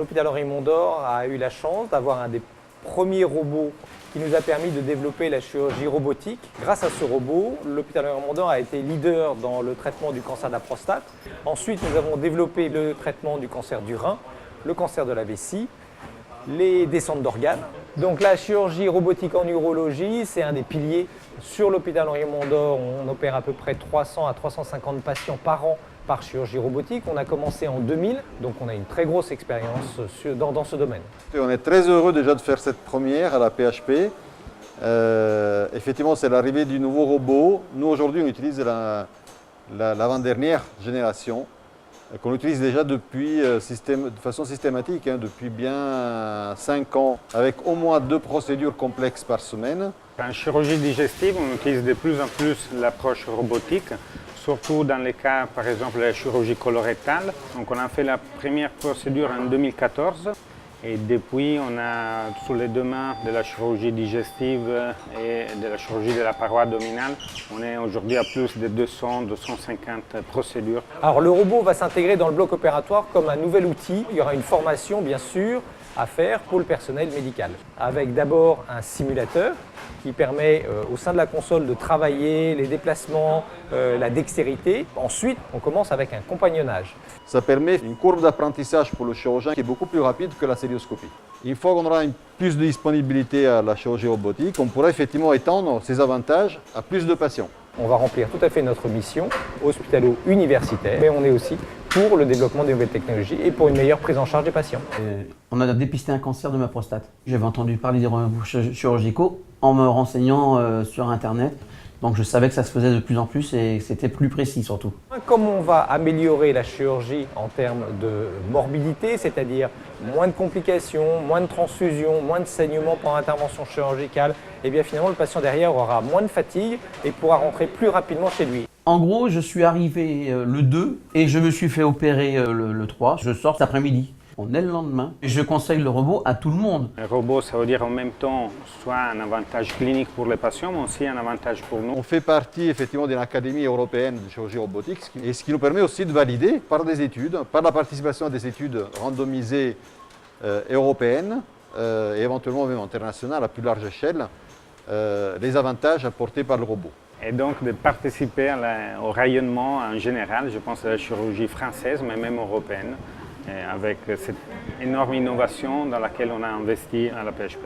l'hôpital Henri Mondor a eu la chance d'avoir un des premiers robots qui nous a permis de développer la chirurgie robotique. Grâce à ce robot, l'hôpital Henri Mondor a été leader dans le traitement du cancer de la prostate. Ensuite, nous avons développé le traitement du cancer du rein, le cancer de la vessie, les descentes d'organes. Donc la chirurgie robotique en urologie, c'est un des piliers. Sur l'hôpital Henri Mondor, on opère à peu près 300 à 350 patients par an par chirurgie robotique. On a commencé en 2000, donc on a une très grosse expérience dans ce domaine. On est très heureux déjà de faire cette première à la PHP. Effectivement, c'est l'arrivée du nouveau robot. Nous, aujourd'hui, on utilise l'avant-dernière génération, qu'on utilise déjà depuis, de façon systématique, depuis bien 5 ans, avec au moins 2 procédures complexes par semaine. En chirurgie digestive, on utilise de plus en plus l'approche robotique, surtout dans les cas, par exemple, de la chirurgie colorectale. Donc on a fait la première procédure en 2014 et depuis on a sous les deux mains de la chirurgie digestive et de la chirurgie de la paroi abdominale. On est aujourd'hui à plus de 200-250 procédures. Alors le robot va s'intégrer dans le bloc opératoire comme un nouvel outil. Il y aura une formation bien sûr à faire pour le personnel médical, avec d'abord un simulateur qui permet au sein de la console de travailler les déplacements, la dextérité. Ensuite, on commence avec un compagnonnage. Ça permet une courbe d'apprentissage pour le chirurgien qui est beaucoup plus rapide que la célioscopie. Une fois qu'on aura plus de disponibilité à la chirurgie robotique, on pourra effectivement étendre ces avantages à plus de patients. On va remplir tout à fait notre mission hospitalo-universitaire, mais on est aussi pour le développement des nouvelles technologies et pour une meilleure prise en charge des patients. On a dépisté un cancer de ma prostate. J'avais entendu parler des rendez-vous chirurgicaux en me renseignant sur Internet. Donc je savais que ça se faisait de plus en plus et que c'était plus précis surtout. Comme on va améliorer la chirurgie en termes de morbidité, c'est-à-dire moins de complications, moins de transfusions, moins de saignements pendant l'intervention chirurgicale, et bien finalement le patient derrière aura moins de fatigue et pourra rentrer plus rapidement chez lui. En gros, je suis arrivé le 2 et je me suis fait opérer le 3. Je sors cet après-midi. On est le lendemain. Je conseille le robot à tout le monde. Le robot, ça veut dire en même temps soit un avantage clinique pour les patients, mais aussi un avantage pour nous. On fait partie effectivement d'une académie européenne de chirurgie robotique, et ce qui nous permet aussi de valider par des études, par la participation à des études randomisées européennes et éventuellement même internationales à plus large échelle, les avantages apportés par le robot. Et donc de participer au rayonnement en général, je pense à la chirurgie française, mais même européenne, avec cette énorme innovation dans laquelle on a investi à la PHP.